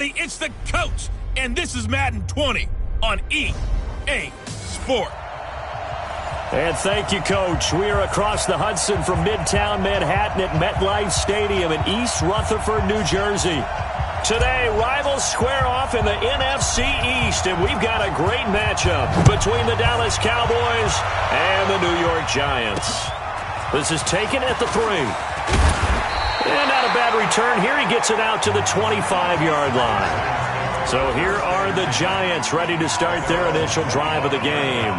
It's the coach, and this is Madden 20 on EA Sport. And thank you, Coach. We are across the Hudson from Midtown Manhattan at MetLife Stadium in East Rutherford, New Jersey. Today, rivals square off in the NFC East, and we've got a great matchup between the Dallas Cowboys and the New York Giants. This is taken at the 3. And not a bad return here. He gets it out to the 25-yard line. So here are the Giants ready to start their initial drive of the game.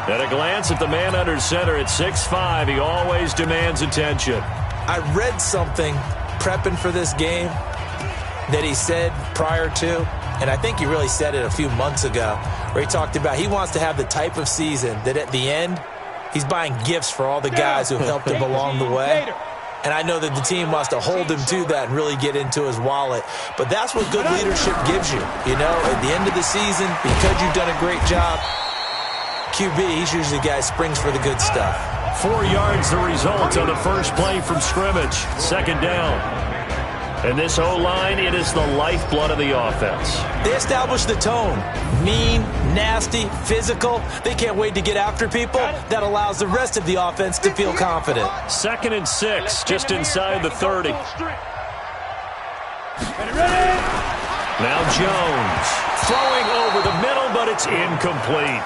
At a glance at the man under center at 6'5", he always demands attention. I read something prepping for this game that he said prior to, and I think he really said it a few months ago, where he talked about he wants to have the type of season that at the end, he's buying gifts for all the guys who helped him along the way. And I know that the team wants to hold him to that and really get into his wallet. But that's what good leadership gives you. You know, at the end of the season, because you've done a great job, QB, he's usually the guy who springs for the good stuff. 4 yards the result on the first play from scrimmage. Second down. And this O-line, it is the lifeblood of the offense. They establish the tone. Mean, nasty, physical. They can't wait to get after people. That allows the rest of the offense to feel confident. 2nd and 6, just inside the 30. Now Jones throwing over the middle, but it's incomplete.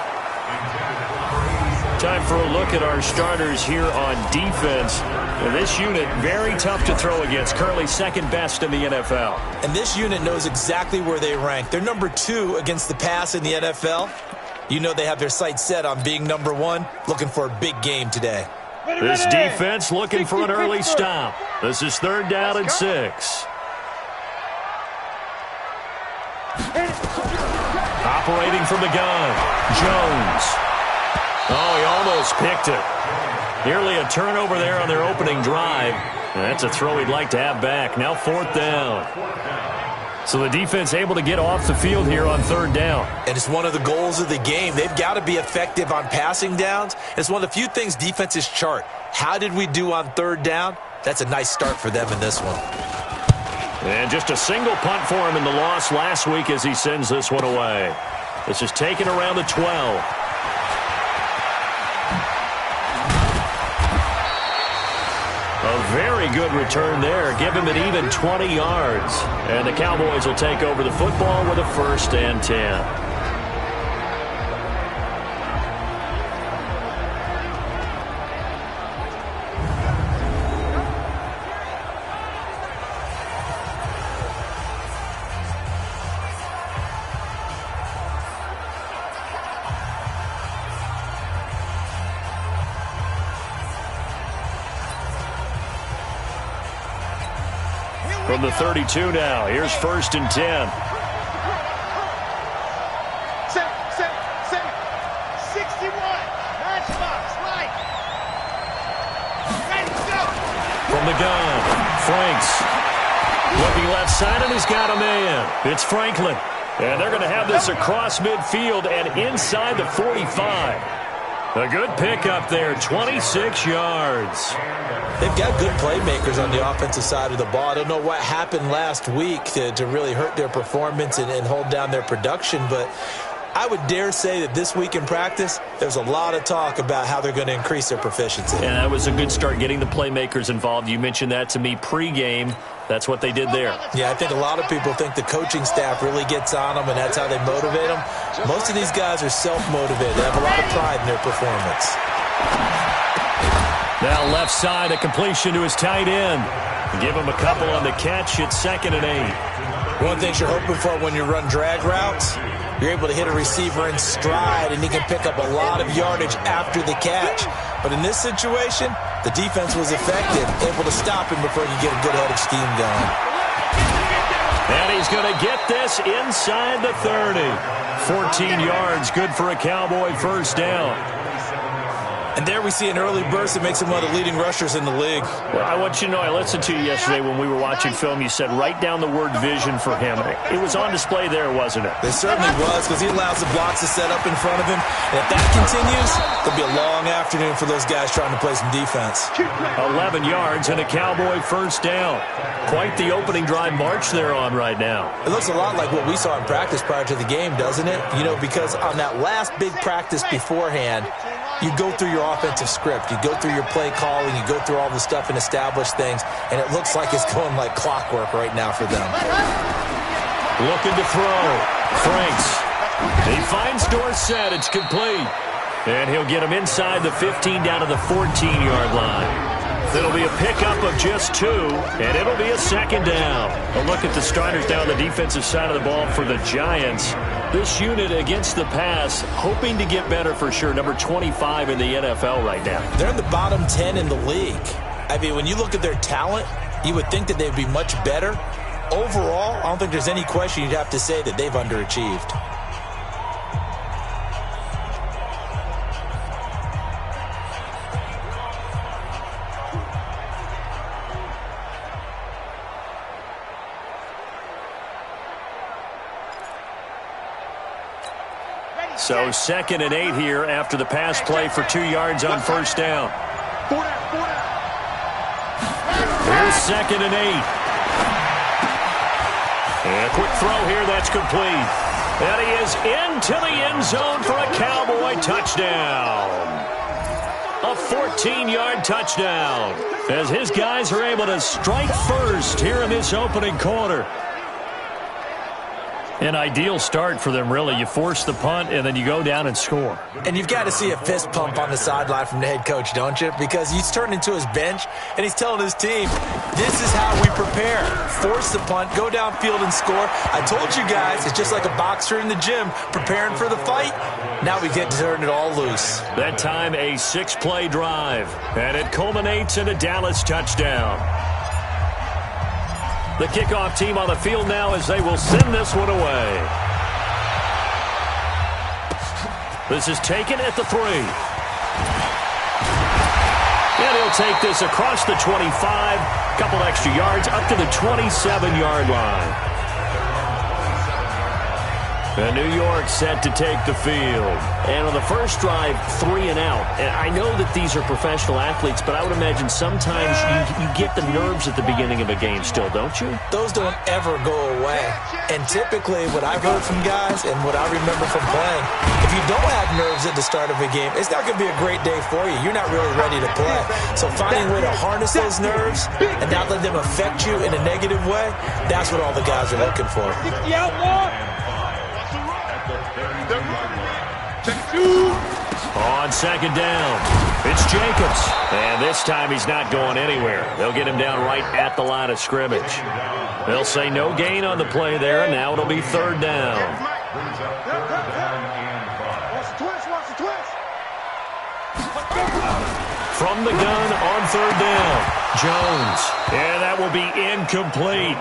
Time for a look at our starters here on defense. And this unit, very tough to throw against. Currently second best in the NFL. And this unit knows exactly where they rank. They're number 2 against the pass in the NFL. You know they have their sights set on being number 1, looking for a big game today. This defense looking for an early stop. This is 3rd down and 6. Operating from the gun, Jones. Oh, he almost picked it. Nearly a turnover there on their opening drive. And that's a throw he'd like to have back. Now 4th down. So the defense able to get off the field here on 3rd down. And it's one of the goals of the game. They've got to be effective on passing downs. It's one of the few things defenses chart. How did we do on 3rd down? That's a nice start for them in this one. And just a single punt for him in the loss last week as he sends this one away. This is taken around the 12. A very good return there. Give him an even 20 yards. And the Cowboys will take over the football with a 1st and 10. From the 32 now, here's 1st and 10. Set. 61. Matchbox, right. Ready, go. From the gun, Franks. Looking left side, and he's got a man. It's Franklin. And they're going to have this across midfield and inside the 45. A good pickup there, 26 yards. They've got good playmakers on the offensive side of the ball. I don't know what happened last week to really hurt their performance and hold down their production, but I would dare say that this week in practice, there's a lot of talk about how they're going to increase their proficiency. And that was a good start getting the playmakers involved. You mentioned that to me pregame. That's what they did there. Yeah, I think a lot of people think the coaching staff really gets on them, and that's how they motivate them. Most of these guys are self-motivated. They have a lot of pride in their performance. Now left side, a completion to his tight end. Give him a couple on the catch at 2nd and 8. One of the things you're hoping for when you run drag routes, you're able to hit a receiver in stride, and he can pick up a lot of yardage after the catch. But in this situation, the defense was effective, able to stop him before he could get a good head of steam going. And he's going to get this inside the 30. 14 yards, good for a Cowboy 1st down. And there we see an early burst that makes him one of the leading rushers in the league. Well, I want you to know, I listened to you yesterday when we were watching film. You said write down the word vision for him. It was on display there, wasn't it? It certainly was, because he allows the blocks to set up in front of him. And if that continues, it'll be a long afternoon for those guys trying to play some defense. 11 yards and a Cowboy first down. Quite the opening drive march they're on right now. It looks a lot like what we saw in practice prior to the game, doesn't it? You know, because on that last big practice beforehand, you go through your offensive script. You go through your play calling. You go through all the stuff and establish things. And it looks like it's going like clockwork right now for them. Looking to throw. Franks. He finds Dorsett. It's complete. And he'll get him inside the 15 down to the 14-yard line. It'll be a pickup of just 2, and it'll be a second down. A look at the starters down the defensive side of the ball for the Giants. This unit against the pass, hoping to get better for sure. Number 25 in the NFL right now. They're in the bottom 10 in the league. I mean, when you look at their talent, you would think that they'd be much better. Overall, I don't think there's any question you'd have to say that they've underachieved. So 2nd and 8 here after the pass play for 2 yards on first down. Here's 2nd and 8. And a quick throw here, that's complete. And he is into the end zone for a Cowboy touchdown. A 14-yard touchdown as his guys are able to strike first here in this opening quarter. An ideal start for them, really. You force the punt, and then you go down and score. And you've got to see a fist pump on the sideline from the head coach, don't you? Because he's turned into his bench, and he's telling his team, this is how we prepare. Force the punt, go downfield and score. I told you guys, it's just like a boxer in the gym preparing for the fight. Now we get to turn it all loose. That time, a 6-play drive, and it culminates in a Dallas touchdown. The kickoff team on the field now as they will send this one away. This is taken at the 3. And he'll take this across the 25, couple extra yards up to the 27-yard line. And New York set to take the field. And on the first drive, 3 and out. And I know that these are professional athletes, but I would imagine sometimes you get the nerves at the beginning of a game still, don't you? Those don't ever go away. And typically, what I've heard from guys and what I remember from playing, if you don't have nerves at the start of a game, it's not going to be a great day for you. You're not really ready to play. So finding a way to harness those nerves and not let them affect you in a negative way, that's what all the guys are looking for. On second down, it's Jacobs. And this time he's not going anywhere. They'll get him down right at the line of scrimmage. They'll say no gain on the play there, and now it'll be 3rd down. From the gun on 3rd down, Jones. And that will be incomplete.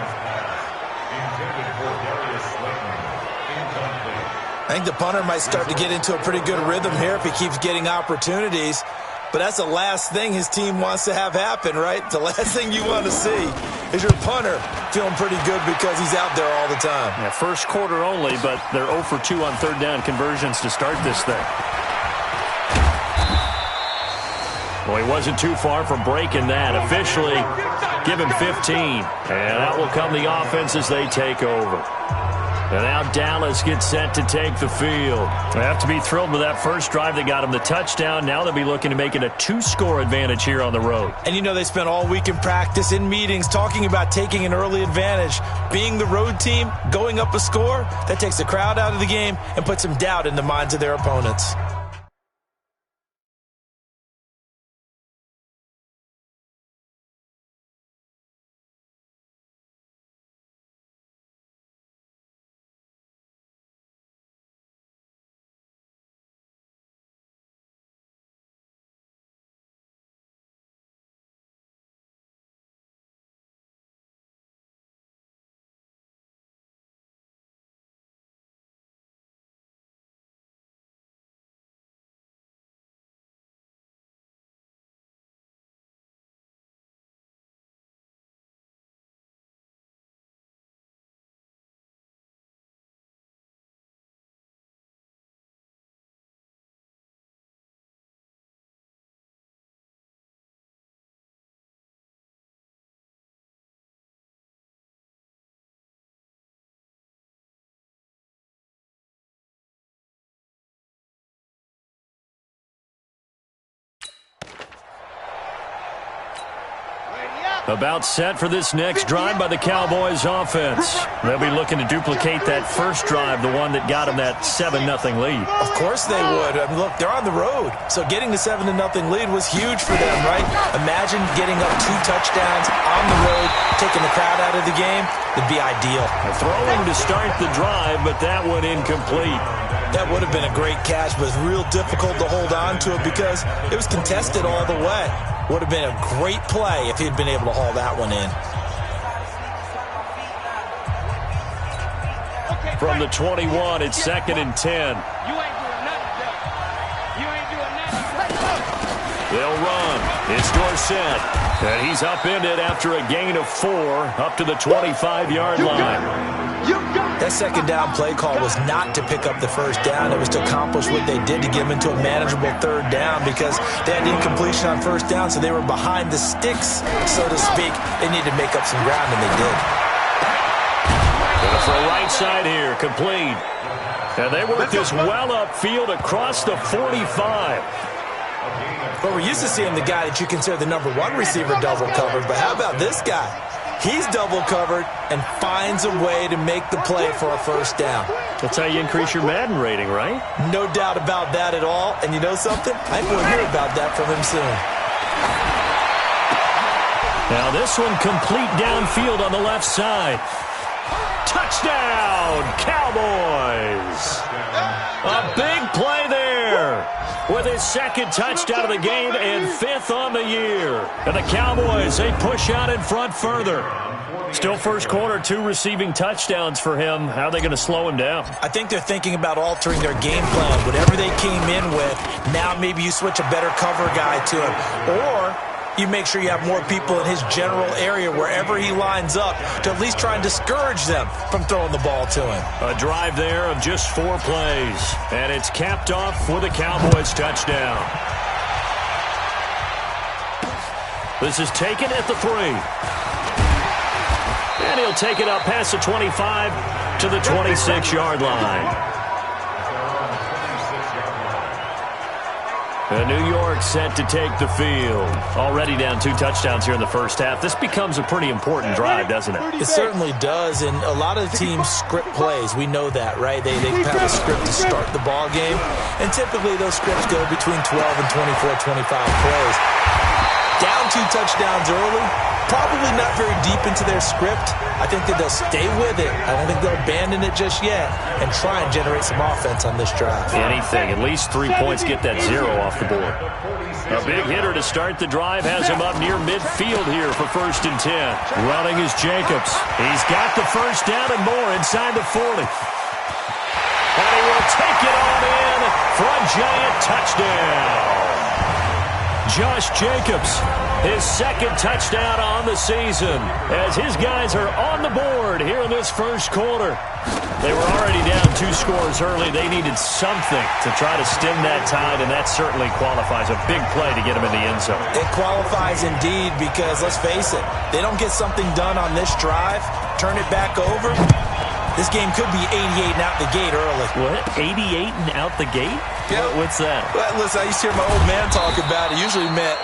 I think the punter might start to get into a pretty good rhythm here if he keeps getting opportunities. But that's the last thing his team wants to have happen, right? The last thing you want to see is your punter feeling pretty good because he's out there all the time. Yeah, first quarter only, but they're 0 for 2 on 3rd down conversions to start this thing. Well, he wasn't too far from breaking that. Officially, give him 15. And out will come the offense as they take over. And now Dallas gets set to take the field. They have to be thrilled with that first drive that got them the touchdown. Now they'll be looking to make it a 2-score advantage here on the road. And you know they spent all week in practice, in meetings, talking about taking an early advantage. Being the road team, going up a score, that takes the crowd out of the game and puts some doubt in the minds of their opponents. About set for this next drive by the Cowboys offense. They'll be looking to duplicate that first drive, the one that got them that 7-0 lead. Of course they would. I mean, look, they're on the road. So getting the 7-0 lead was huge for them, right? Imagine getting up 2 touchdowns on the road, taking the crowd out of the game. It'd be ideal. Throwing to start the drive, but that one incomplete. That would have been a great catch, but it's real difficult to hold on to it because it was contested all the way. Would have been a great play if he'd been able to haul that one in. From the 21, it's 2nd and 10. You ain't doing nothing, Bill. You ain't doing nothing. They'll run. It's Dorsett. And he's upended after a gain of 4 up to the 25-yard line. That second down play call was not to pick up the first down. It was to accomplish what they did to get them into a manageable third down because they had incompletion on first down, so they were behind the sticks, so to speak. They needed to make up some ground, and they did. For a right side here, complete. And they work this well upfield across the 45. But we're used to seeing the guy that you consider the number 1 receiver double covered, but how about this guy? He's double covered and finds a way to make the play for a first down. That's how you increase your Madden rating, right? No doubt about that at all. And you know something? I think we'll hear about that from him soon. Now this one complete downfield on the left side. Touchdown, Cowboys! A big play there with his 2nd touchdown of the game and 5th on the year. And the Cowboys, they push out in front further. Still first quarter, 2 receiving touchdowns for him. How are they going to slow him down? I think they're thinking about altering their game plan. Whatever they came in with, now maybe you switch a better cover guy to him. Or you make sure you have more people in his general area wherever he lines up to at least try and discourage them from throwing the ball to him. A drive there of just 4 plays. And it's capped off with a Cowboys touchdown. This is taken at the 3. And he'll take it up past the 25 to the 26-yard line. New York set to take the field. Already down 2 touchdowns here in the first half. This becomes a pretty important drive, doesn't it? It certainly does, and a lot of teams script plays. We know that, right? They have a script to start the ball game, and typically those scripts go between 12 and 24, 25 plays. Down 2 touchdowns early, probably not very deep into their script. I think that they'll stay with it. I don't think they'll abandon it just yet and try and generate some offense on this drive. Anything. At least 3 points, get that 0 off the board. A big hitter to start the drive has him up near midfield here for 1st and 10. Running is Jacobs. He's got the first down and more inside the 40. And he will take it on in for a giant touchdown. Josh Jacobs, his 2nd touchdown on the season, as his guys are on the board here in this first quarter. They were already down 2 scores early. They needed something to try to stem that tide, and that certainly qualifies. A big play to get them in the end zone. It qualifies indeed because, let's face it, they don't get something done on this drive, turn it back over, this game could be 88 and out the gate early. What? 88 and out the gate? Yeah. What's that? Well, listen, I used to hear my old man talk about it. It usually meant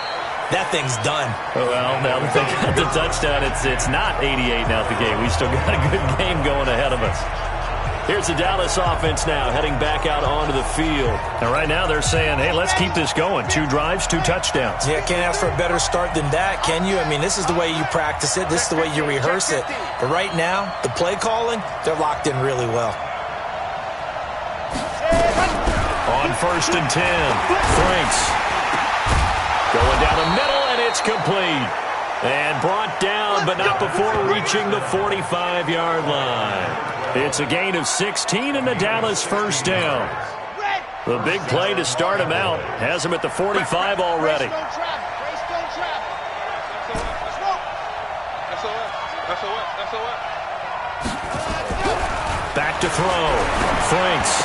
that thing's done. Well, now that they got the touchdown, it's not 88 and out the gate. We still got a good game going ahead of us. Here's the Dallas offense now heading back out onto the field. And right now they're saying, hey, let's keep this going. 2 drives, 2 touchdowns. Yeah, can't ask for a better start than that, can you? I mean, this is the way you practice it. This is the way you rehearse it. But right now, the play calling, they're locked in really well. On 1st and 10, Franks going down the middle, and it's complete. And brought down, but not before reaching the 45-yard line. It's a gain of 16 and the Dallas first down. The big play to start him out has him at the 45 already. Back to throw. Franks.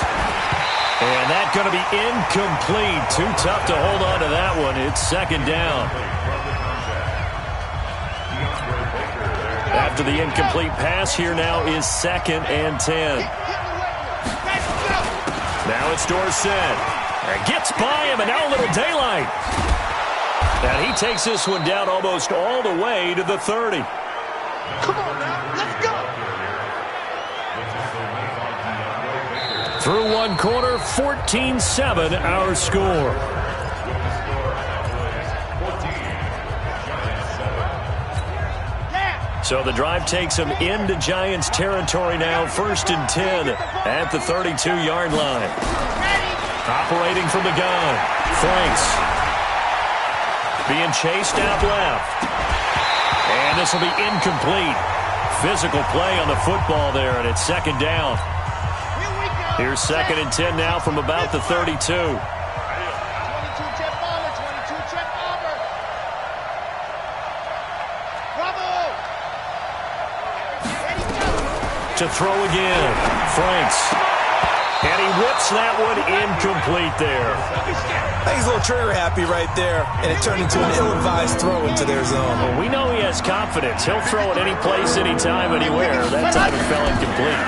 And that's going to be incomplete. Too tough to hold on to that one. It's 2nd down. After the incomplete pass, here now is 2nd and 10. Now it's Dorsett. Gets by him, and now a little daylight. And he takes this one down almost all the way to the 30. Come on now, let's go. Through one quarter, 14-7 our score. So the drive takes him into Giants territory now, 1st and 10 at the 32-yard line. Operating from the gun, Franks. Being chased out left. And this will be incomplete. Physical play on the football there, and it's 2nd down. Here's 2nd and 10 now from about the 32. 22 check bomber, 22 check bomber. Bravo! To throw again, Franks. And he whips that one incomplete there. I think he's a little trigger happy right there, and it turned into an ill-advised throw into their zone. Well, we know he has confidence. He'll throw it any place, anytime, anywhere. That time it fell incomplete.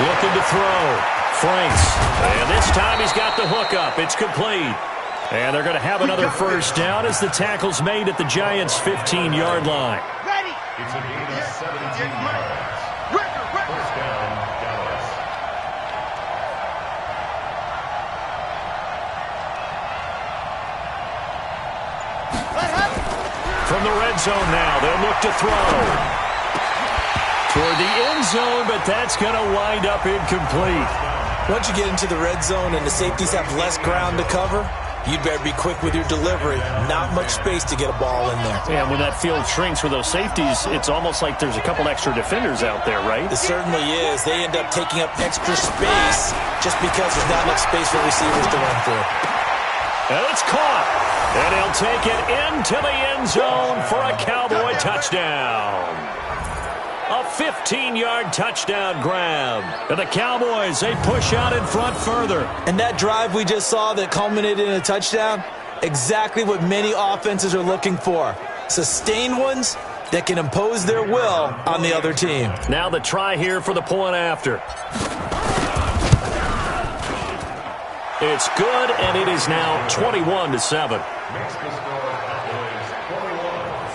Looking to throw. Franks. And this time he's got the hook up. It's complete. And they're going to have another 1st down as the tackle's made at the Giants' 15-yard line. Ready! It's a gain of 17 yards. First down, Dallas. From the red zone now, they'll look to throw. Toward the end zone, but that's going to wind up incomplete. Once you get into the red zone and the safeties have less ground to cover, you'd better be quick with your delivery. Not much space to get a ball in there. Yeah, when that field shrinks with those safeties, it's almost like there's a couple extra defenders out there, right? It certainly is. They end up taking up extra space just because there's not enough space for receivers to run through. And it's caught. And he'll take it into the end zone for a Cowboy touchdown. A 15-yard touchdown grab. And the Cowboys, they push out in front further. And that drive we just saw that culminated in a touchdown, exactly what many offenses are looking for. Sustained ones that can impose their will on the other team. Now the try here for the point after. It's good, and it is now 21-7.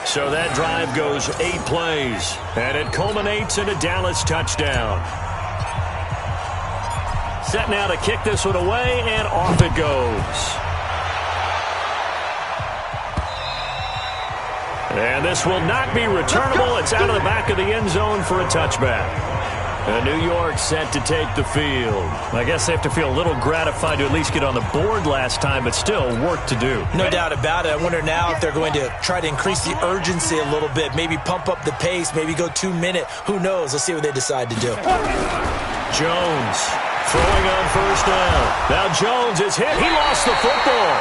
So that drive goes 8 plays, and it culminates in a Dallas touchdown. Set now to kick this one away, and off it goes. And this will not be returnable. It's out of the back of the end zone for a touchback. New York set to take the field. I guess they have to feel a little gratified to at least get on the board last time, but still work to do. No doubt about it. I wonder now if they're going to try to increase the urgency a little bit, maybe pump up the pace, maybe go 2-minute. Who knows? Let's see what they decide to do. Jones throwing on 1st down. Now Jones is hit. He lost the football.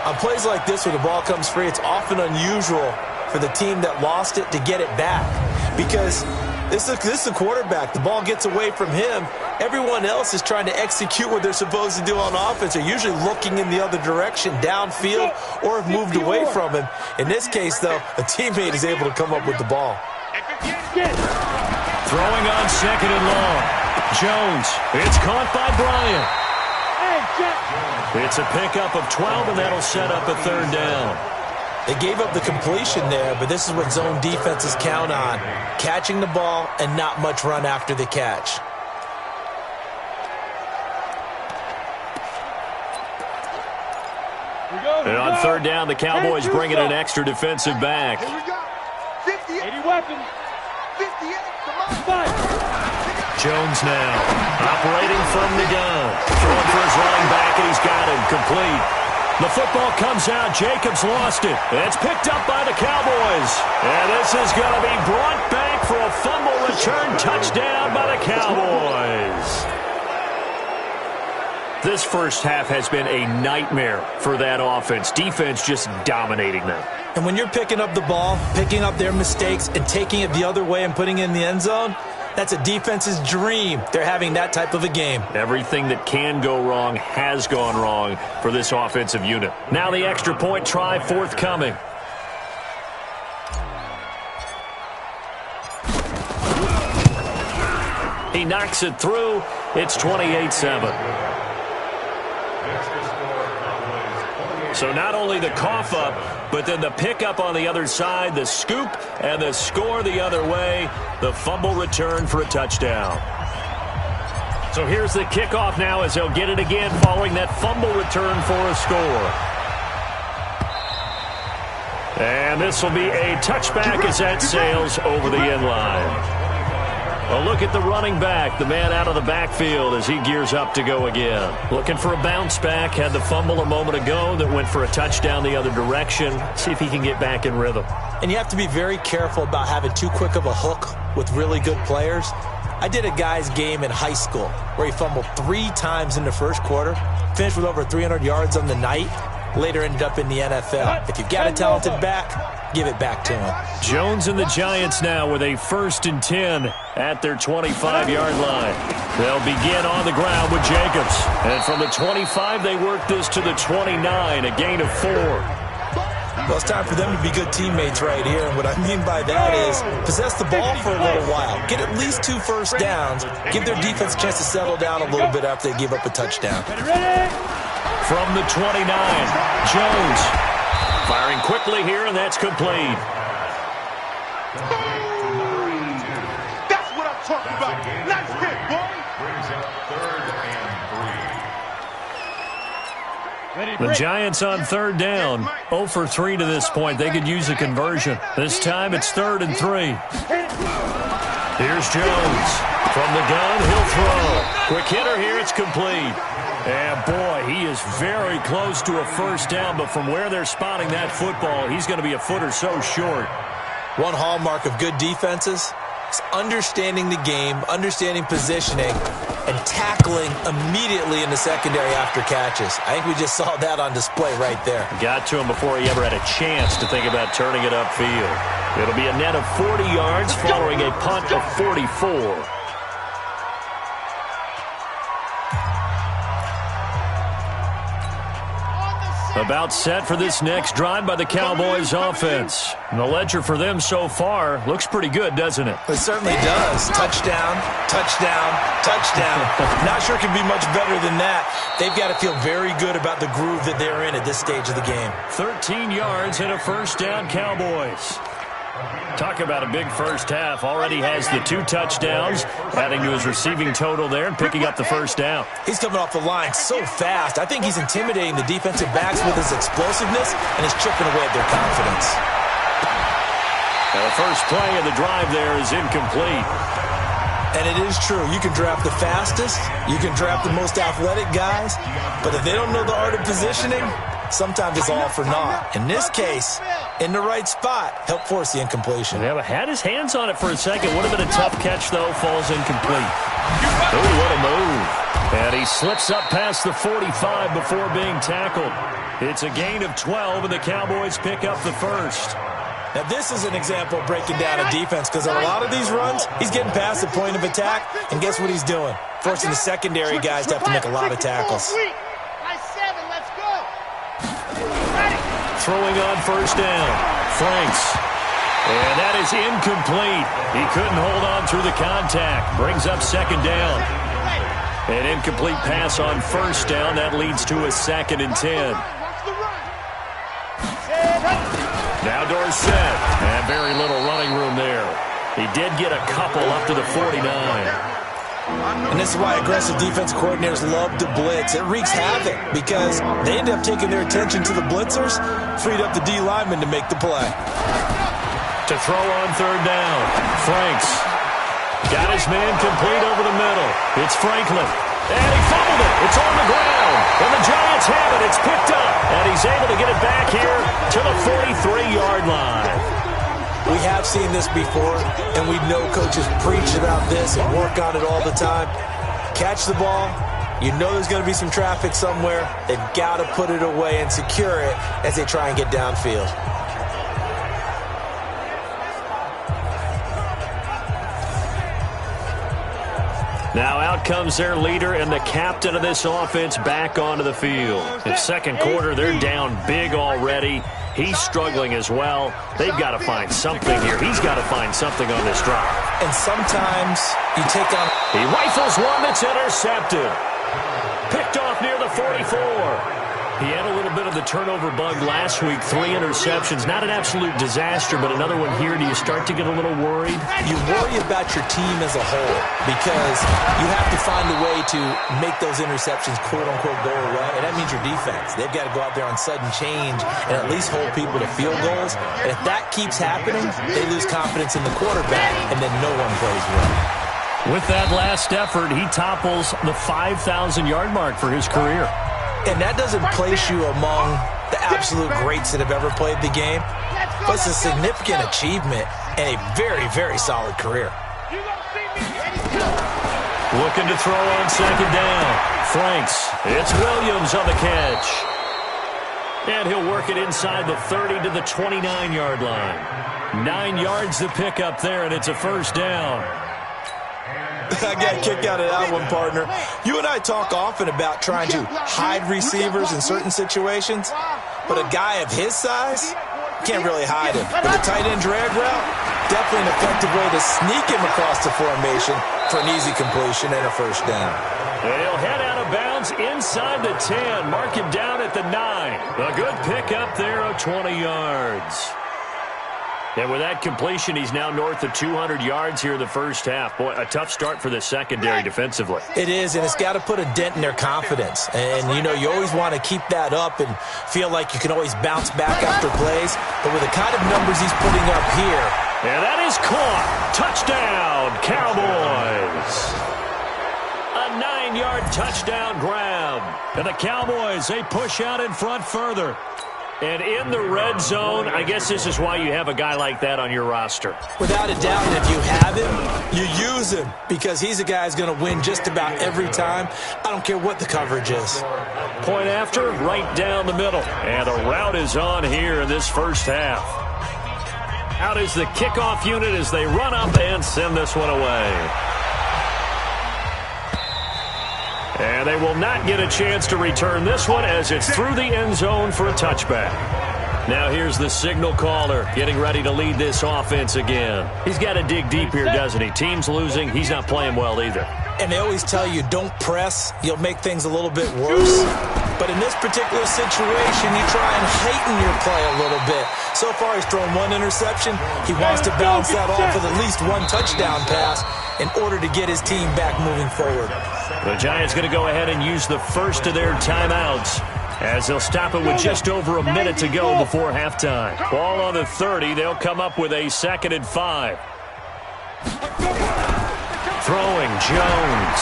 On plays like this where the ball comes free, it's often unusual for the team that lost it to get it back. Because this is a quarterback. The ball gets away from him. Everyone else is trying to execute what they're supposed to do on offense. They're usually looking in the other direction, downfield, or have moved away from him. In this case, though, a teammate is able to come up with the ball. Throwing on 2nd and long. Jones. It's caught by Bryant. It's a pickup of 12, and that'll set up a 3rd down. They gave up the completion there, but this is what zone defenses count on. Catching the ball and not much run after the catch. And on 3rd down, the Cowboys bring in an extra defensive back. Here we go. 58. 80 weapons. 58. Come on. 5. Jones now, operating from the gun. Throwing for his running back, and he's got him complete. The football comes out. Jacobs lost it. It's picked up by the Cowboys. And this is going to be brought back for a fumble return touchdown by the Cowboys. This first half has been a nightmare for that offense. Defense just dominating them. And when you're picking up the ball, picking up their mistakes, and taking it the other way and putting it in the end zone, that's a defense's dream. They're having that type of a game. Everything that can go wrong has gone wrong for this offensive unit. Now the extra point try forthcoming. He knocks it through, It's 28-7. So not only the cough up, but then the pickup on the other side, the scoop, and the score the other way. The fumble return for a touchdown. So here's the kickoff now as they'll get it again following that fumble return for a score. And this will be a touchback as that sails over the end line. A look at the running back, the man out of the backfield as he gears up to go again. Looking for a bounce back, had the fumble a moment ago that went for a touchdown the other direction. See if he can get back in rhythm. And you have to be very careful about having too quick of a hook with really good players. I did a guy's game in high school where he fumbled 3 times in the first quarter, finished with over 300 yards on the night, later ended up in the NFL. If you've got a talented back, give it back to him. Jones and the Giants now with a 1st and 10 at their 25-yard line. They'll begin on the ground with Jacobs. And from the 25, they work this to the 29, a gain of 4. Well, it's time for them to be good teammates right here. And what I mean by that is possess the ball for a little while. Get at least 2 first downs. Give their defense a chance to settle down a little bit after they give up a touchdown. From the 29, Jones firing quickly here, and that's complete. That's what I'm talking about. Nice hit, boy. Brings up 3rd and 3. The Giants on 3rd down. 0 for 3 to this point. They could use a conversion. This time it's 3rd and 3. Here's Jones. From the gun, he'll throw. Quick hitter here, it's complete. And boy, he is very close to a first down, but from where they're spotting that football, he's going to be a foot or so short. One hallmark of good defenses is understanding the game, understanding positioning, and tackling immediately in the secondary after catches. I think we just saw that on display right there. Got to him before he ever had a chance to think about turning it upfield. It'll be a net of 40 yards following a punt of 44. About set for this next drive by the Cowboys offense. And the ledger for them so far looks pretty good, doesn't it? It certainly does. Touchdown, touchdown, touchdown. Not sure it can be much better than that. They've got to feel very good about the groove that they're in at this stage of the game. 13 yards and a first down, Cowboys. Talk about a big first half. Already has the 2 touchdowns, adding to his receiving total there and picking up the first down. He's coming off the line so fast. I think he's intimidating the defensive backs with his explosiveness and is chipping away at their confidence. And the first play of the drive there is incomplete. And it is true. You can draft the fastest. You can draft the most athletic guys. But if they don't know the art of positioning, sometimes it's all for naught. In this case, in the right spot, help force the incompletion. Yeah, but had his hands on it for a second. Would have been a tough catch, though. Falls incomplete. Oh, what a move. And he slips up past the 45 before being tackled. It's a gain of 12, and the Cowboys pick up the first. Now, this is an example of breaking down a defense because on a lot of these runs, he's getting past the point of attack, and guess what he's doing? Forcing the secondary guys to have to make a lot of tackles. Throwing on first down. Franks. And that is incomplete. He couldn't hold on through the contact. Brings up 2nd down. An incomplete pass on first down. That leads to a 2nd and 10. Now Dorsett. And very little running room there. He did get a couple up to the 49. And this is why aggressive defense coordinators love to blitz. It wreaks havoc because they end up taking their attention to the blitzers, freed up the D lineman to make the play. To throw on 3rd down. Franks got his man complete over the middle. It's Franklin. And he fumbled it. It's on the ground. And the Giants have it. It's picked up. And he's able to get it back here to the 43-yard line. We have seen this before, and we know coaches preach about this and work on it all the time. Catch the ball. You know there's going to be some traffic somewhere. They've got to put it away and secure it as they try and get downfield. Now out comes their leader and the captain of this offense back onto the field. In 2nd quarter, they're down big already. He's struggling as well. They've got to find something here. He's got to find something on this drive. And sometimes you take on... He rifles one that's intercepted. Picked off near the 44. He had a little bit of the turnover bug last week. 3 interceptions. Not an absolute disaster, but another one here. Do you start to get a little worried? You worry about your team as a whole because you have to find a way to make those interceptions, quote-unquote, go away. And that means your defense. They've got to go out there on sudden change and at least hold people to field goals. And if that keeps happening, they lose confidence in the quarterback, and then no one plays well. With that last effort, he topples the 5,000-yard mark for his career. And that doesn't place you among the absolute greats that have ever played the game, but it's a significant achievement and a very, very solid career. Looking to throw on second down. Franks. It's Williams on the catch. And he'll work it inside the 30 to the 29-yard line. 9 yards to pick up there, and it's a first down. I got a kick out of that one, partner. You and I talk often about trying to hide receivers in certain situations, but a guy of his size can't really hide him. But the tight end drag route, definitely an effective way to sneak him across the formation for an easy completion and a first down. He'll head out of bounds inside the 10. Mark him down at the 9. A good pickup there of 20 yards. And with that completion, he's now north of 200 yards here in the first half. Boy, a tough start for the secondary defensively. It is, and it's got to put a dent in their confidence. And, you know, you always want to keep that up and feel like you can always bounce back after plays. But with the kind of numbers he's putting up here. And that is caught. Touchdown, Cowboys. A 9-yard touchdown grab. And the Cowboys, they push out in front further. And in the red zone, I guess this is why you have a guy like that on your roster. Without a doubt, and if you have him, you use him because he's a guy who's going to win just about every time. I don't care what the coverage is. Point after, right down the middle. And the route is on here in this first half. Out is the kickoff unit as they run up and send this one away. And they will not get a chance to return this one as it's through the end zone for a touchback. Now here's the signal caller getting ready to lead this offense again. He's got to dig deep here, doesn't he? Team's losing. He's not playing well either. And they always tell you, don't press. You'll make things a little bit worse. But in this particular situation, you try and heighten your play a little bit. So far, he's thrown 1 interception. He wants to bounce that off with at least 1 touchdown pass in order to get his team back moving forward. The Giants going to go ahead and use the first of their timeouts as they'll stop it with just over a minute to go before halftime. Ball on the 30. They'll come up with a 2nd and 5. Throwing Jones.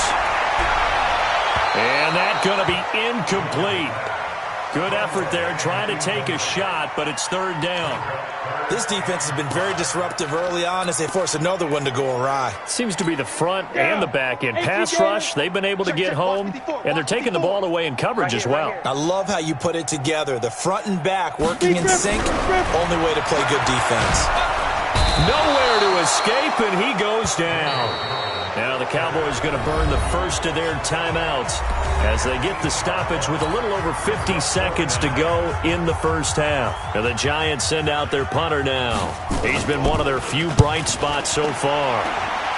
And that's going to be incomplete. Good effort there, trying to take a shot, but it's 3rd down. This defense has been very disruptive early on as they force another one to go awry. Seems to be the front and the back end. Pass rush, they've been able to get home, and they're taking the ball away in coverage as well. I love how you put it together. The front and back working in sync, only way to play good defense. Nowhere to escape, and he goes down. Now the Cowboys going to burn the first of their timeouts as they get the stoppage with a little over 50 seconds to go in the first half. And the Giants send out their punter now. He's been one of their few bright spots so far.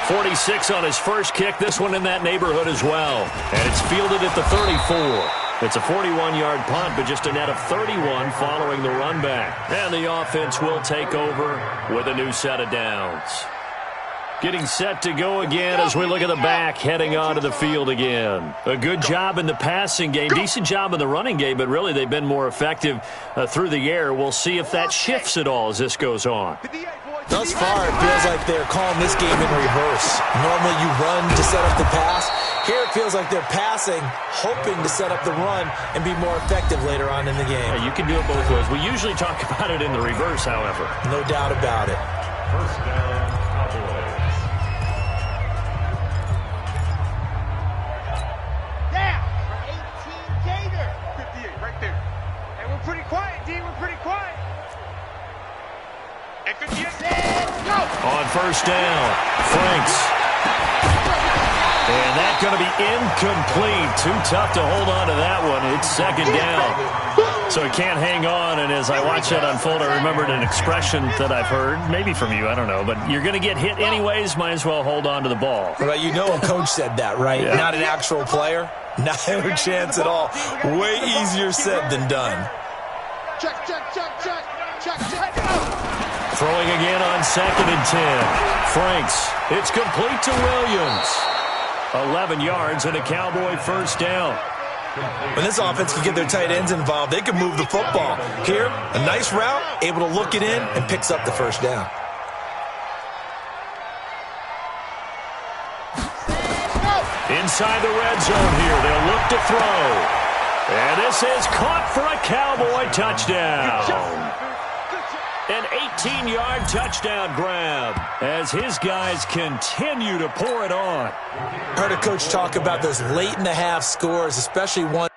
46 on his first kick, this one in that neighborhood as well. And it's fielded at the 34. It's a 41-yard punt, but just a net of 31 following the run back. And the offense will take over with a new set of downs. Getting set to go again as we look at the back, heading onto the field again. A good job in the passing game, decent job in the running game, but really they've been more effective through the air. We'll see if that shifts at all as this goes on. Thus far, it feels like they're calling this game in reverse. Normally you run to set up the pass. Here it feels like they're passing, hoping to set up the run and be more effective later on in the game. Yeah, you can do it both ways. We usually talk about it in the reverse, however. No doubt about it. First down, Cowboys. Down for 18 Gator. 58, right there. And we're pretty quiet, D. We're pretty quiet. And 58. Let's go. On first down, Franks. And that's going to be incomplete. Too tough to hold on to that one. It's 2nd down. So he can't hang on, and as I watch that unfold, I remembered an expression that I've heard, maybe from you, I don't know, but you're going to get hit anyways, might as well hold on to the ball. Well, you know a coach said that, right? Yeah. Not an actual player. Not a chance at all. Way easier said than done. Check. Throwing again on 2nd and 10. Franks. It's complete to Williams. 11 yards and a Cowboy first down. When this offense can get their tight ends involved, they can move the football. Here, a nice route, able to look it in, and picks up the first down. Inside the red zone here, they'll look to throw. And this is caught for a Cowboy touchdown. An 18-yard touchdown grab as his guys continue to pour it on. Heard a coach talk about those late-in-the-half scores, especially one.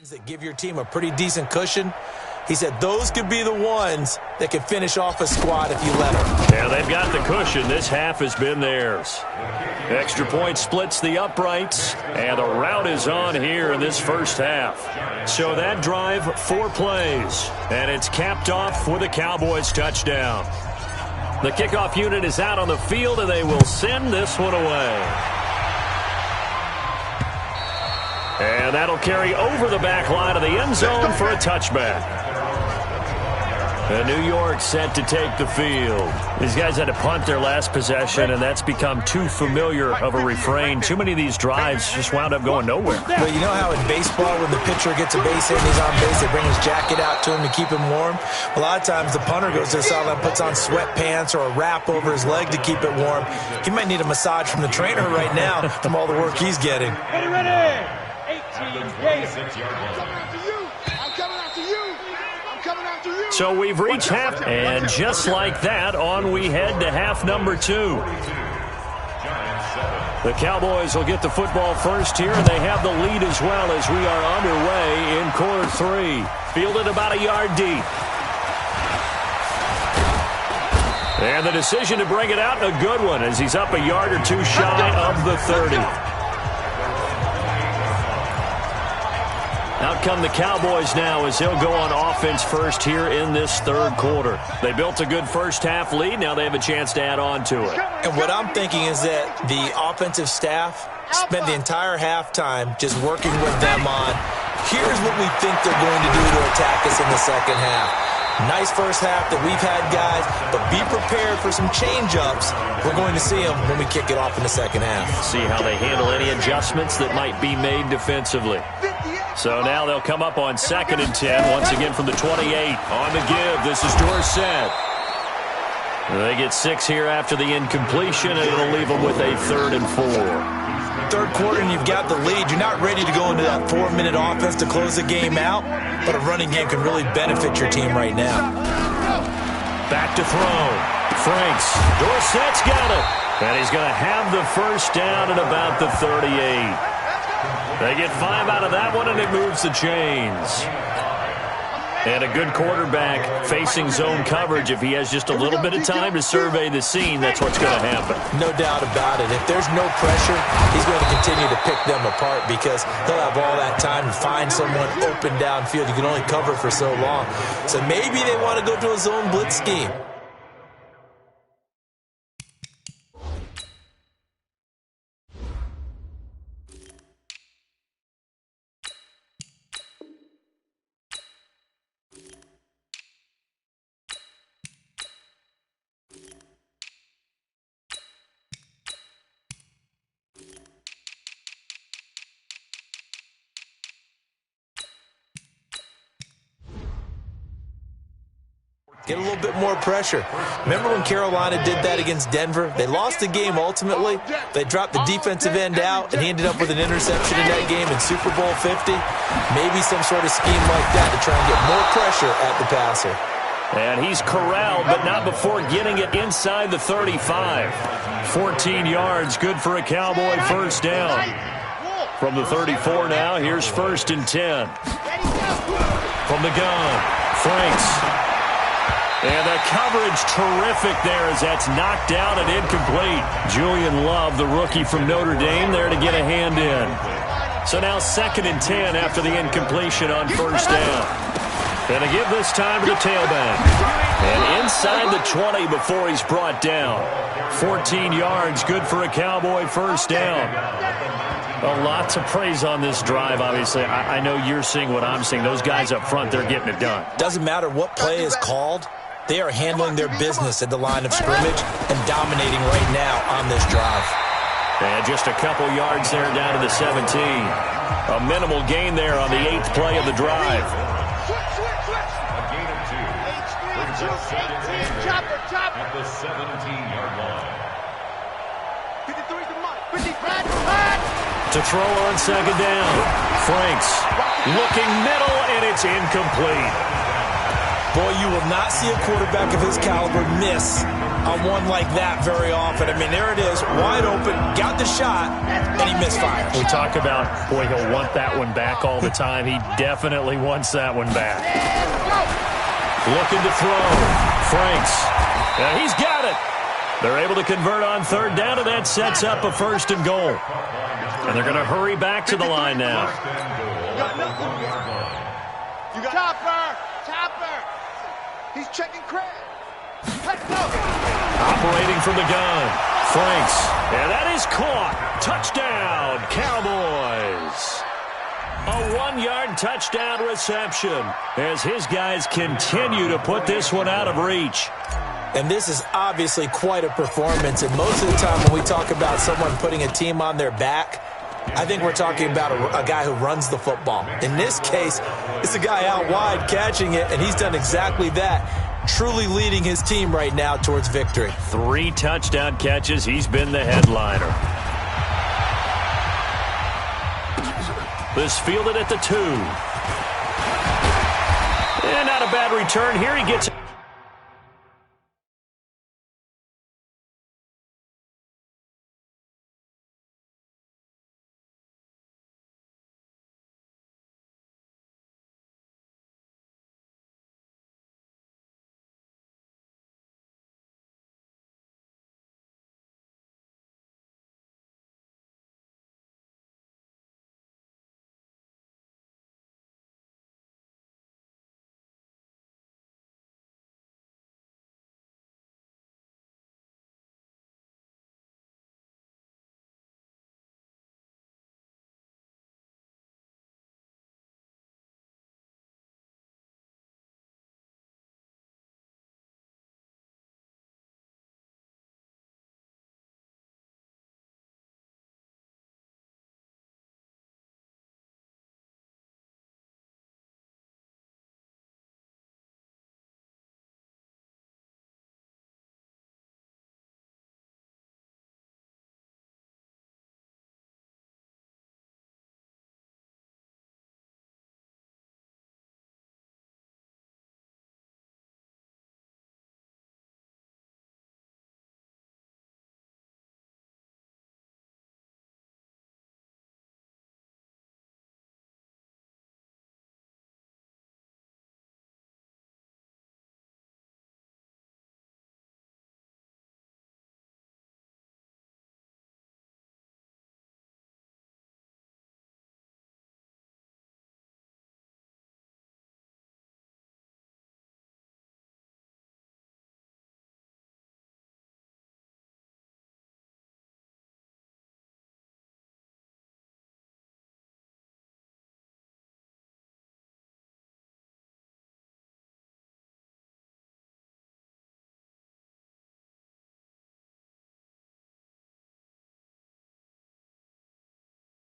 That give your team a pretty decent cushion. He said those could be the ones that can finish off a squad if you let them. Yeah, they've got the cushion. This half has been theirs. Extra point splits the uprights, and the route is on here in this first half. So that drive, 4 plays, and it's capped off with a Cowboys touchdown. The kickoff unit is out on the field, and they will send this one away. And that'll carry over the back line of the end zone for a touchback. And New York set to take the field. These guys had to punt their last possession, and that's become too familiar of a refrain. Too many of these drives just wound up going nowhere. Well, you know how in baseball, when the pitcher gets a base hit and he's on base, they bring his jacket out to him to keep him warm? A lot of times the punter goes to the sideline, puts on sweatpants or a wrap over his leg to keep it warm. He might need a massage from the trainer right now from all the work he's getting. Ready. 18 pace. I'm coming after you. So we've reached half, and just like that, on we head to half number 2. The Cowboys will get the football first here, and they have the lead as well as we are underway in quarter 3. Fielded about a yard deep. And the decision to bring it out, a good one, as he's up a yard or 2 shy of the 30. Out come the Cowboys now as they'll go on offense first here in this third quarter. They built a good first half lead. Now they have a chance to add on to it. And what I'm thinking is that the offensive staff spent the entire halftime just working with them on, here's what we think they're going to do to attack us in the second half. Nice first half that we've had, guys, but be prepared for some change-ups. We're going to see them when we kick it off in the second half. See how they handle any adjustments that might be made defensively. So now they'll come up on 2nd and 10, once again from the 28. On the give, this is Dorsett. They get 6 here after the incompletion, and it'll leave them with a 3rd and 4. Third quarter and you've got the lead. You're not ready to go into that 4-minute offense to close the game out, but a running game can really benefit your team right now. Back to throw. Franks. Dorsett's got it. And he's going to have the first down at about the 38. They get 5 out of that one, and it moves the chains. And a good quarterback facing zone coverage. If he has just a little bit of time to survey the scene, that's what's going to happen. No doubt about it. If there's no pressure, he's going to continue to pick them apart because he'll have all that time to find someone open downfield. You can only cover for so long. So maybe they want to go to a zone blitz scheme. Get a little bit more pressure. Remember when Carolina did that against Denver? They lost the game ultimately. They dropped the defensive end out, and he ended up with an interception in that game in Super Bowl 50. Maybe some sort of scheme like that to try and get more pressure at the passer. And he's corralled, but not before getting it inside the 35. 14 yards, good for a Cowboy first down. From the 34 now, here's 1st and 10. From the gun, Franks. And the coverage terrific there as that's knocked down and incomplete. Julian Love, the rookie from Notre Dame, there to get a hand in. So now 2nd and 10 after the incompletion on first down. And to give this time to the tailback. And inside the 20 before he's brought down. 14 yards, good for a Cowboy first down. A lot to praise on this drive, obviously. I know you're seeing what I'm seeing. Those guys up front, they're getting it done. Doesn't matter what play is called. They are handling their business at the line of scrimmage and dominating right now on this drive. And just a couple yards there down to the 17. A minimal gain there on the 8th play of the drive. A gain of 2. Chopper. At the 17-yard line. 53's the money. 50. To throw on 2nd down. Franks looking middle, and it's incomplete. Boy, you will not see a quarterback of his caliber miss on one like that very often. I mean, there it is, wide open, got the shot, and he misfires. We talk about, boy, he'll want that one back all the time. He definitely wants that one back. Looking to throw. Franks. Yeah, he's got it. They're able to convert on 3rd down, and that sets up a 1st and goal. And they're going to hurry back to the line now. You got Chopper. He's checking Craig. Let's go. Operating from the gun. Franks. And that is caught. Touchdown, Cowboys. A 1-yard touchdown reception as his guys continue to put this one out of reach. And this is obviously quite a performance. And most of the time when we talk about someone putting a team on their back, I think we're talking about a guy who runs the football. In this case, it's a guy out wide catching it, and he's done exactly that, truly leading his team right now towards victory. 3 touchdown catches. He's been the headliner. This fielded at the 2. And not a bad return here. He gets...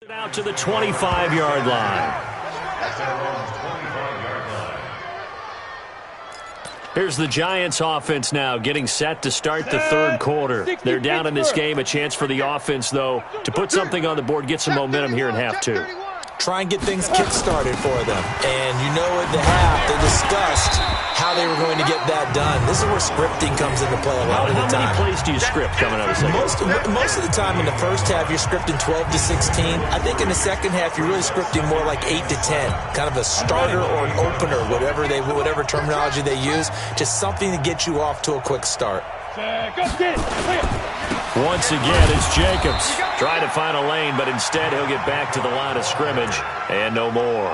Out to the 25-yard line. Here's the Giants offense now getting set to start the 3rd quarter. They're down in this game. A chance for the offense, though, to put something on the board, get some momentum here in half 2. try and get things kick-started for them. And you know at the half, they discussed how they were going to get that done. This is where scripting comes into play a lot of the time. How many plays do you script coming out of the second? Most of the time in the first half, you're scripting 12 to 16. I think in the second half, you're really scripting more like 8 to 10. Kind of a starter or an opener, whatever terminology they use. Just something to get you off to a quick start. Once again, it's Jacobs trying to find a lane, but instead he'll get back to the line of scrimmage and no more.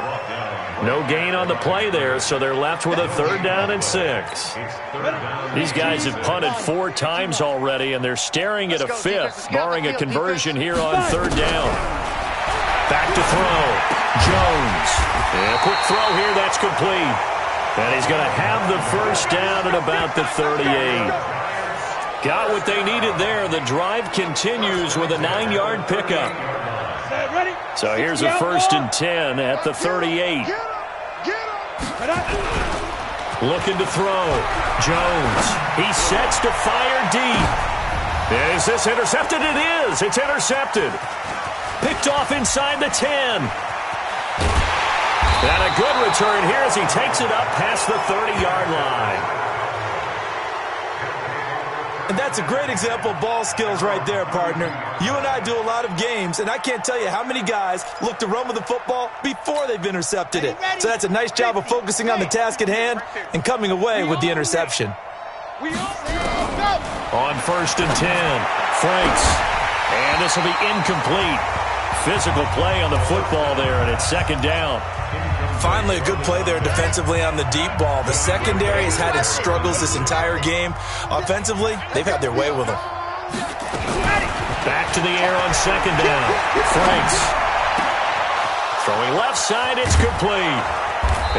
No gain on the play there, so they're left with a 3rd down and 6. These guys have punted 4 times already, and they're staring at a 5th, barring a conversion here on 3rd down. Back to throw. Jones. And a quick throw here, that's complete. And he's going to have the 1st down at about the 38. Got what they needed there. The drive continues with a 9-yard pickup. So here's a 1st and 10 at the 38. Looking to throw. Jones. He sets to fire deep. Is this intercepted? It is. It's intercepted. Picked off inside the 10. And a good return here as he takes it up past the 30-yard line. And that's a great example of ball skills right there, partner. You and I do a lot of games, and I can't tell you how many guys look to run with the football before they've intercepted it. So that's a nice job of focusing on the task at hand and coming away with the interception. On 1st and 10, Franks. And this will be incomplete. Physical play on the football there, and it's 2nd down. Finally, a good play there defensively on the deep ball. The secondary has had its struggles this entire game. Offensively, they've had their way with them. Back to the air on 2nd down. Franks. Throwing left side, it's complete.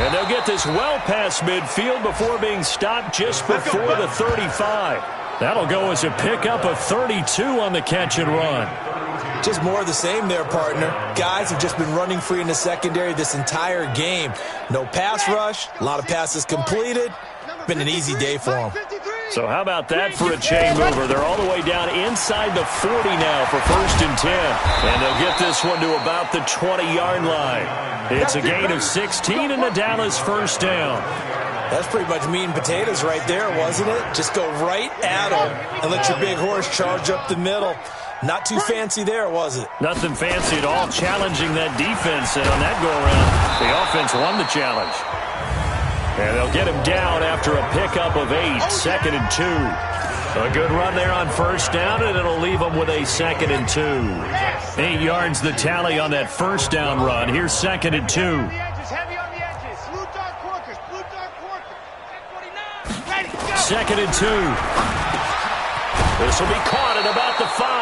And they'll get this well past midfield before being stopped just before the 35. That'll go as a pickup of 32 on the catch and run. Just more of the same there, partner. Guys have just been running free in the secondary this entire game. No pass rush, a lot of passes completed. Been an easy day for them. So how about that for a chain mover? They're all the way down inside the 40 now for 1st and 10. And they'll get this one to about the 20-yard line. It's a gain of 16 and the Dallas 1st down. That's pretty much meat and potatoes right there, wasn't it? Just go right at them and let your big horse charge up the middle. Not too fancy there, was it? Nothing fancy at all, challenging that defense. And on that go-around, the offense won the challenge. And they'll get him down after a pickup of 8, 2nd and 2. A good run there on 1st down, and it'll leave them with a 2nd and 2. 8 yards the tally on that 1st down run. Here's 2nd and 2. 2nd and 2. This will be caught at about the 5.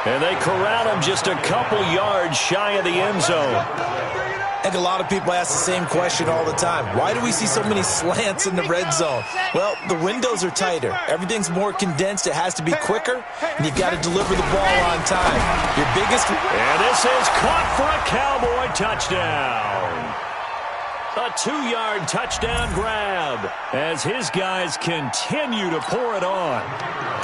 And they corral him just a couple yards shy of the end zone. I think a lot of people ask the same question all the time. Why do we see so many slants in the red zone? Well, the windows are tighter. Everything's more condensed. It has to be quicker, and you've got to deliver the ball on time. Your biggest... And this is caught for a Cowboy touchdown. A 2-yard touchdown grab as his guys continue to pour it on.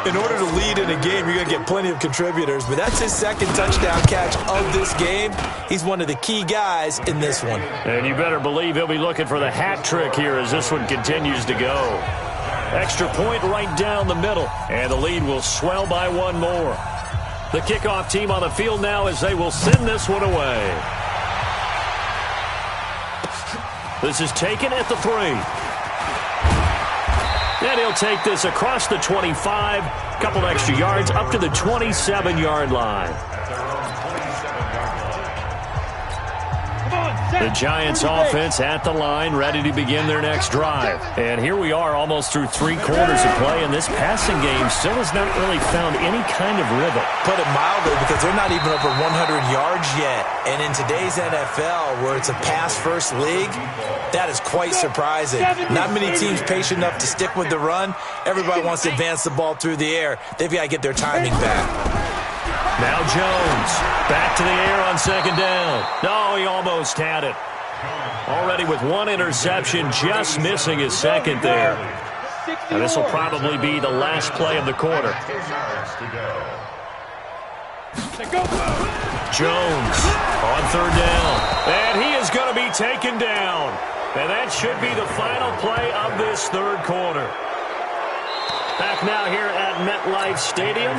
In order to lead in a game, you're going to get plenty of contributors, but that's his 2nd touchdown catch of this game. He's one of the key guys in this one. And you better believe he'll be looking for the hat trick here as this one continues to go. Extra point right down the middle, and the lead will swell by 1 more. The kickoff team on the field now as they will send this one away. This is taken at the 3. And he'll take this across the 25, couple extra yards up to the 27-yard line. The Giants offense at the line, ready to begin their next drive. And here we are almost through 3 quarters of play, and this passing game still has not really found any kind of rhythm. Put it mildly, because they're not even over 100 yards yet. And in today's NFL, where it's a pass-first league, that is quite surprising. Not many teams patient enough to stick with the run. Everybody wants to advance the ball through the air. They've got to get their timing back. Now Jones, back to the air on 2nd down. No, he almost had it. Already with 1 interception, just missing his 2nd there. And this will probably be the last play of the quarter. Jones on third down. And he is going to be taken down. And that should be the final play of this third quarter. Back now here at MetLife Stadium.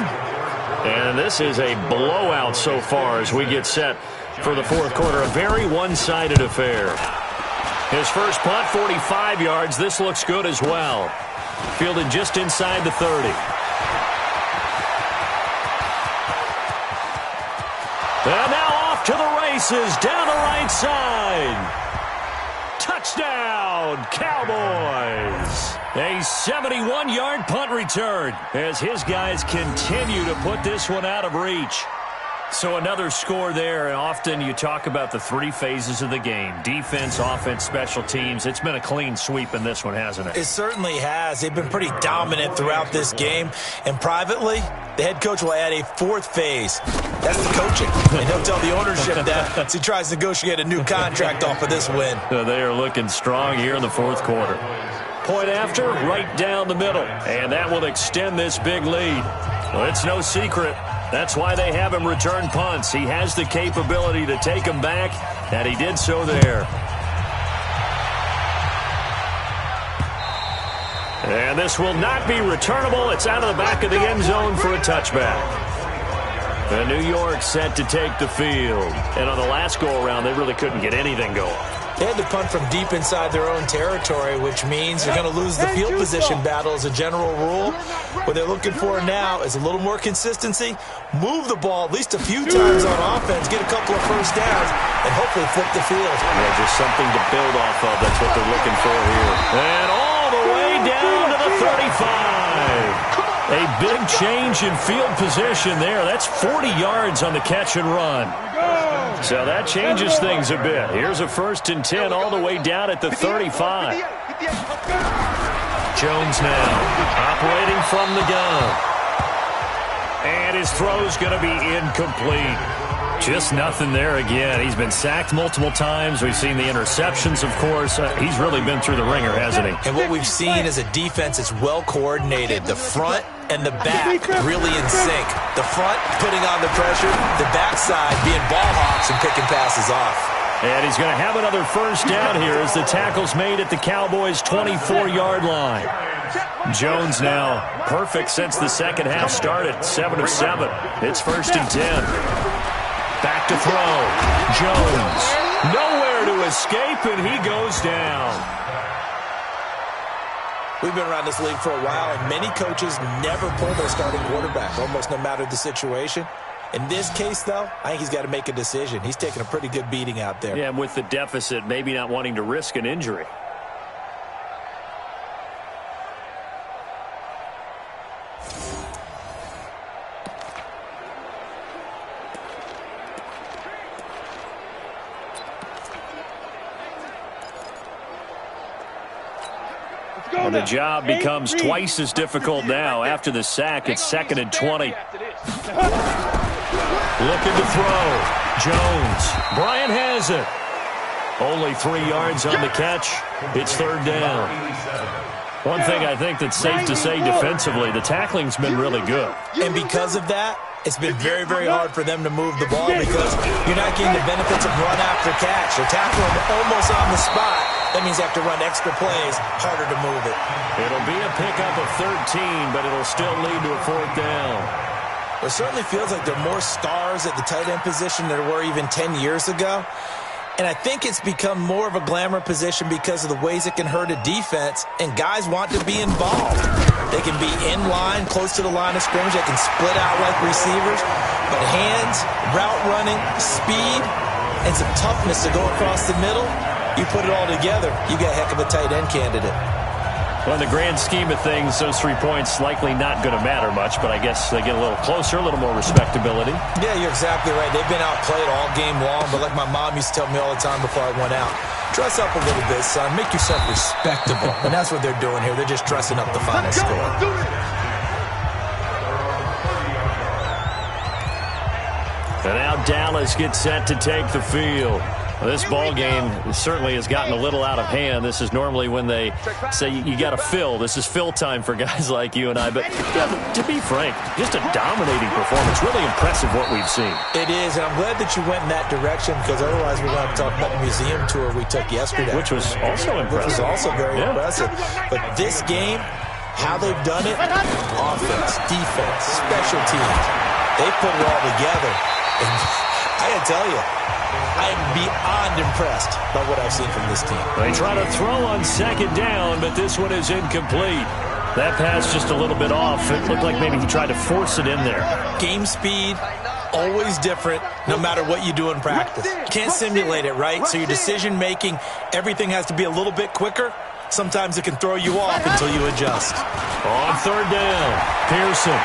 And this is a blowout so far as we get set for the fourth quarter. A very one-sided affair. His first punt, 45 yards. This looks good as well. Fielded just inside the 30. And now off to the races, down the right side. Touchdown, Cowboys. A 71-yard punt return as his guys continue to put this one out of reach. So another score there, and often you talk about the three phases of the game. Defense, offense, special teams. It's been a clean sweep in this one, hasn't it? It certainly has. They've been pretty dominant throughout this game. And privately, the head coach will add a fourth phase. That's the coaching. And he'll tell the ownership that as he tries to negotiate a new contract off of this win. They are looking strong here in the fourth quarter. Point after, right down the middle. And that will extend this big lead. Well, it's no secret. That's why they have him return punts. He has the capability to take them back, and he did so there. And this will not be returnable. It's out of the back of the end zone for a touchback. And New York set to take the field. And on the last go-around, they really couldn't get anything going. They had to punt from deep inside their own territory, which means they're going to lose the field position battle as a general rule. What they're looking for now is a little more consistency, move the ball at least a few times on offense, get a couple of first downs, and hopefully flip the field. Yeah, just something to build off of. That's what they're looking for here. And all the way down to the 35. A big change in field position there. That's 40 yards on the catch and run. So that changes things a bit. Here's a 1st and 10 all the way down at the 35. Jones now operating from the gun. And his throw's going to be incomplete. Just nothing there again. He's been sacked multiple times. We've seen the interceptions, of course. He's really been through the ringer, hasn't he? And what we've seen is a defense that's well coordinated. The front and the back really in sync. The front putting on the pressure, the backside being ball hawks and picking passes off. And he's going to have another first down here as the tackle's made at the Cowboys' 24-yard line. Jones now perfect since the second half started. 7 of 7. It's 1st and 10. Back to throw. Jones. Nowhere to escape, and he goes down. We've been around this league for a while, and many coaches never pull their starting quarterback, almost no matter the situation. In this case, though, I think he's got to make a decision. He's taking a pretty good beating out there. Yeah, and with the deficit, maybe not wanting to risk an injury. And the job becomes twice as difficult now. After the sack, it's 2nd and 20. Looking to throw. Jones. Bryant has it. Only 3 yards on the catch. It's 3rd down. One thing I think that's safe to say defensively, the tackling's been really good. And because of that, it's been very, very hard for them to move the ball because you're not getting the benefits of run after catch. They're tackling almost on the spot. That means they have to run extra plays, harder to move it. It'll be a pickup of 13, but it'll still lead to a 4th down. It certainly feels like there are more stars at the tight end position than there were even 10 years ago. And I think it's become more of a glamour position because of the ways it can hurt a defense, and guys want to be involved. They can be in line, close to the line of scrimmage. They can split out like receivers. But hands, route running, speed, and some toughness to go across the middle, you put it all together, you got a heck of a tight end candidate. Well, in the grand scheme of things, those 3 points likely not going to matter much, but I guess they get a little closer, a little more respectability. Yeah, you're exactly right. They've been outplayed all game long, but like my mom used to tell me all the time before I went out, dress up a little bit, son. Make yourself respectable. And that's what they're doing here. They're just dressing up the final score. And now Dallas gets set to take the field. This ball game certainly has gotten a little out of hand. This is normally when they say you got to fill. This is fill time for guys like you and I. But to be frank, just a dominating performance. Really impressive what we've seen. It is, and I'm glad that you went in that direction because otherwise we're going to talk about the museum tour we took yesterday. Which was also impressive. Which was also very impressive. But this game, how they've done it, offense, defense, special teams, they put it all together. And I got to tell you, I am beyond impressed by what I've seen from this team. They try to throw on second down, but this one is incomplete. That pass just a little bit off. It looked like maybe he tried to force it in there. Game speed, always different, no matter what you do in practice. You can't simulate it, right? So your decision-making, everything has to be a little bit quicker. Sometimes it can throw you off until you adjust. On third down, Pearson.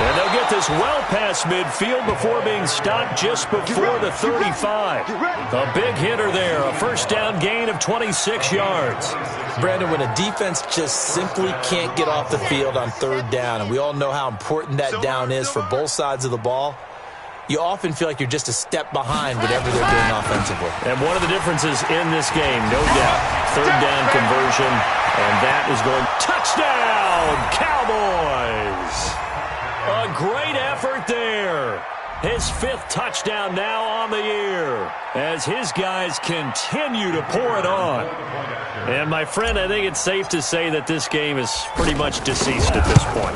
And they'll get this well past midfield before being stopped just before the 35. A big hitter there, a first down gain of 26 yards. Brandon, when a defense just simply can't get off the field on third down, and we all know how important that down is for both sides of the ball, you often feel like you're just a step behind whatever they're doing offensively. And one of the differences in this game, no doubt, third down conversion, and that is going touchdown, Cowboys! A great effort there. His 5th touchdown now on the year as his guys continue to pour it on. And, my friend, I think it's safe to say that this game is pretty much deceased at this point.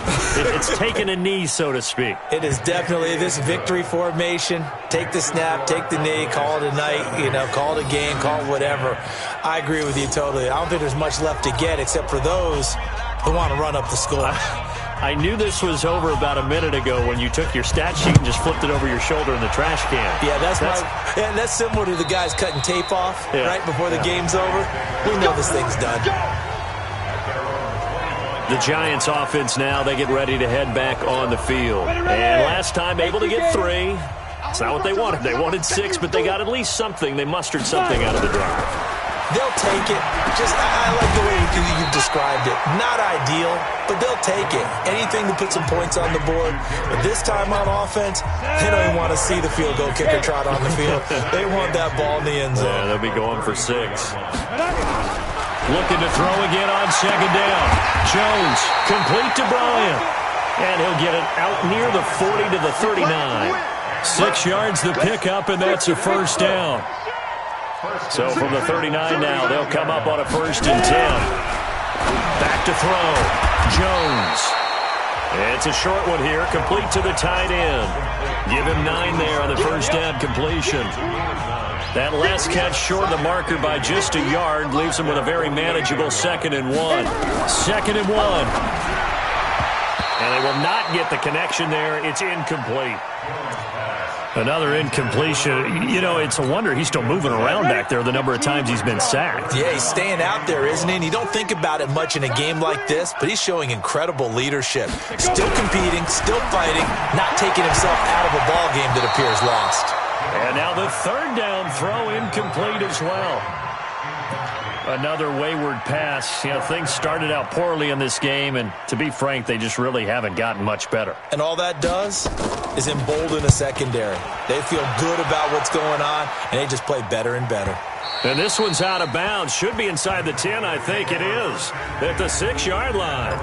It's taken a knee, so to speak. It is definitely this victory formation. Take the snap, take the knee, call it a night, call it a game, call it whatever. I agree with you totally. I don't think there's much left to get except for those who want to run up the score. I knew this was over about a minute ago when you took your stat sheet and just flipped it over your shoulder in the trash can. Yeah, that's similar to the guys cutting tape off right before the game's over. We know this thing's done. The Giants offense now, they get ready to head back on the field. And last time able to get 3. It's not what they wanted. They wanted 6, but they got at least something. They mustered something out of the drive. They'll take it. I like the way you've described it. Not ideal, but they'll take it. Anything to put some points on the board. But this time on offense, they don't even want to see the field goal kicker trot on the field. They want that ball in the end zone. Yeah, they'll be going for 6. Looking to throw again on second down. Jones, complete to Bryant. And he'll get it out near the 40 to the 39. 6 yards the pickup, and that's a first down. So from the 39 now, they'll come up on a 1st and 10. Back to throw. Jones. It's a short one here, complete to the tight end. Give him 9 there on the first down completion. That last catch short of the marker by just a yard leaves him with a very manageable 2nd and 1. 2nd and 1. And they will not get the connection there. It's incomplete. Another incompletion. It's a wonder he's still moving around back there the number of times he's been sacked. Yeah, he's staying out there, isn't he? And you don't think about it much in a game like this, but he's showing incredible leadership. Still competing, still fighting, not taking himself out of a ball game that appears lost. And now the 3rd down throw incomplete as well. Another wayward pass. Things started out poorly in this game, and to be frank, they just really haven't gotten much better. And all that does is embolden a secondary. They feel good about what's going on, and they just play better and better. And this one's out of bounds. Should be inside the 10, I think it is. At the 6-yard line.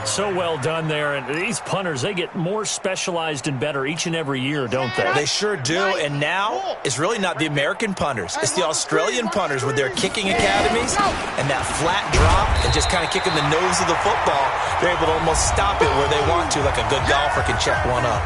So well done there. And these punters, they get more specialized and better each and every year, don't they? They sure do. And now it's really not the American punters. It's the Australian punters with their kicking academies and that flat drop and just kind of kicking the nose of the football. They're able to almost stop it where they want to, like a good golfer can check one up.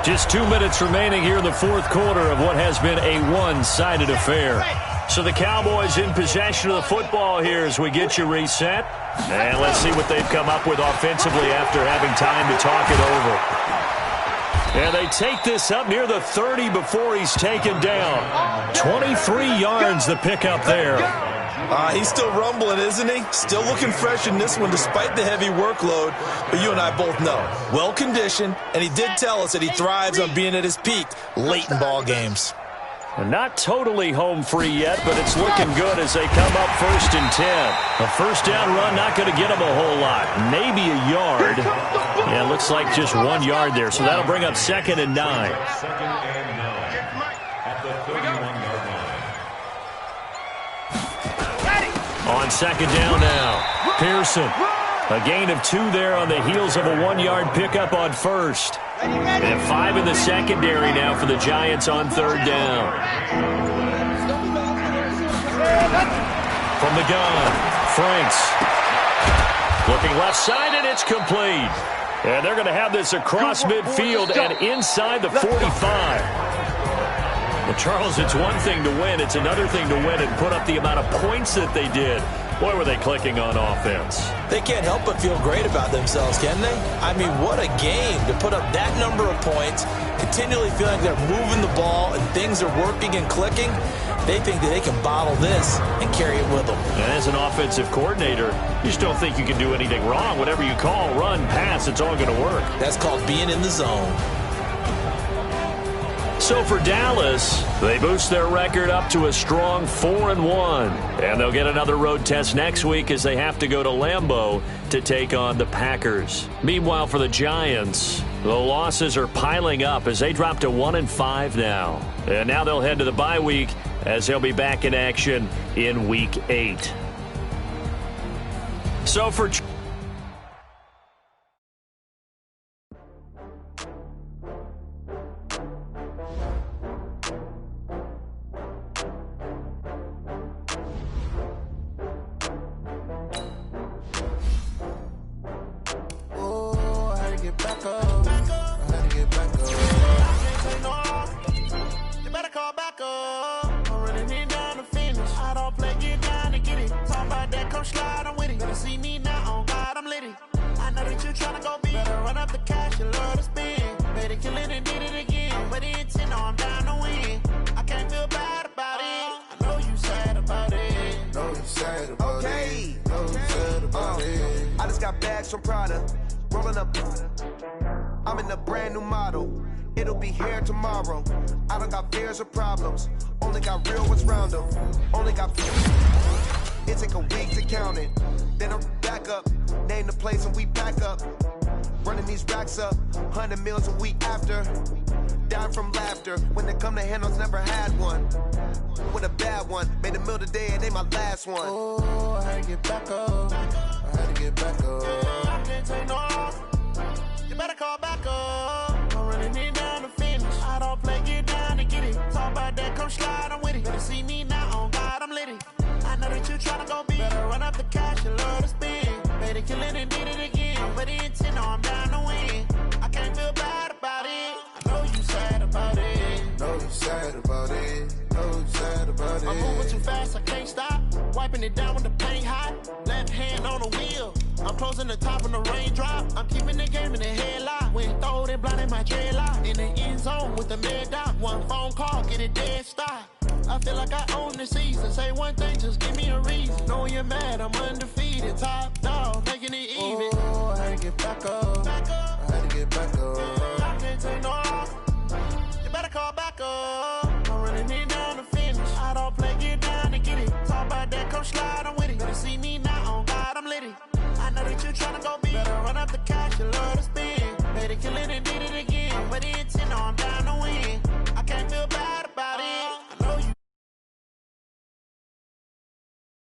Just 2 minutes remaining here in the 4th quarter of what has been a one-sided affair. So the Cowboys in possession of the football here as we get you reset. And let's see what they've come up with offensively after having time to talk it over. And they take this up near the 30 before he's taken down. 23 yards the pickup there. He's still rumbling, isn't he? Still looking fresh in this one despite the heavy workload. But you and I both know, well-conditioned, and he did tell us that he thrives on being at his peak late in ball games. Not totally home free yet, but it's looking good as they come up 1st and 10. A first down run not going to get them a whole lot. Maybe a yard. Yeah, it looks like just 1 yard there. So that'll bring up 2nd and 9. On second down now, Pearson. A gain of 2 there on the heels of a 1-yard pickup on first. And 5 in the secondary now for the Giants on third down. From the gun, Franks. Looking left side, and it's complete. And they're going to have this across midfield and inside the 45. Well, Charles, it's one thing to win. It's another thing to win and put up the amount of points that they did. Boy, were they clicking on offense. They can't help but feel great about themselves, can they? I mean, what a game to put up that number of points, continually feeling they're moving the ball and things are working and clicking. They think that they can bottle this and carry it with them. And as an offensive coordinator, you just don't think you can do anything wrong. Whatever you call, run, pass, it's all going to work. That's called being in the zone. So for Dallas, they boost their record up to a strong 4-1. And they'll get another road test next week as they have to go to Lambeau to take on the Packers. Meanwhile, for the Giants, the losses are piling up as they drop to 1-5 now. And now they'll head to the bye week as they'll be back in action in Week 8. So for from Prada, rolling up. I'm in a brand new model. It'll be here tomorrow. I don't got fears or problems. Only got real ones round them. Only got fears. It take a week to count it. Then I'm back up. Name the place and we pack up. Running these racks up. 100 meals a week after. Dying from laughter. When they come to handles, never had one. With a bad one. Made a meal today and they my last one. Oh, I had to get back up. I had to get back up. I can't take no off. You better call back up. I'm running it down to finish. I don't play, get down to get it. Talk about that, come slide, I'm with it. Better see me now, on God, I'm lit it. I know that you tryna go big. Better run up the cash, you love to spend. Made a killing and did it again. But the intent, no, I'm down to win. I can't feel bad about it. I know you sad about it. Know you sad about it. Know you sad about it. I'm moving too fast, I can't stop. Wiping it down with the paint hot. Left hand on the wheel. I'm closing the top of the raindrop. I'm keeping the game in the headlock. When throwed and blinded my dreadlock. In the end zone with the mid dot. One phone call, get it dead stop. I feel like I own the season. Say one thing, just give me a reason. Knowing you're mad, I'm undefeated. Top dog, making it even. Oh, I had to get back up. I had to get back up. I can't take no off. You better call back up. I'm running it down to finish. I don't play, get down to get it. Talk about that, come slide, I'm with it. Better see me now, on God, I'm lit it. I know that you tryna go big. Better run up the cash, you love to spend. Made a killing and did it again. But the intent, no, I'm down to win.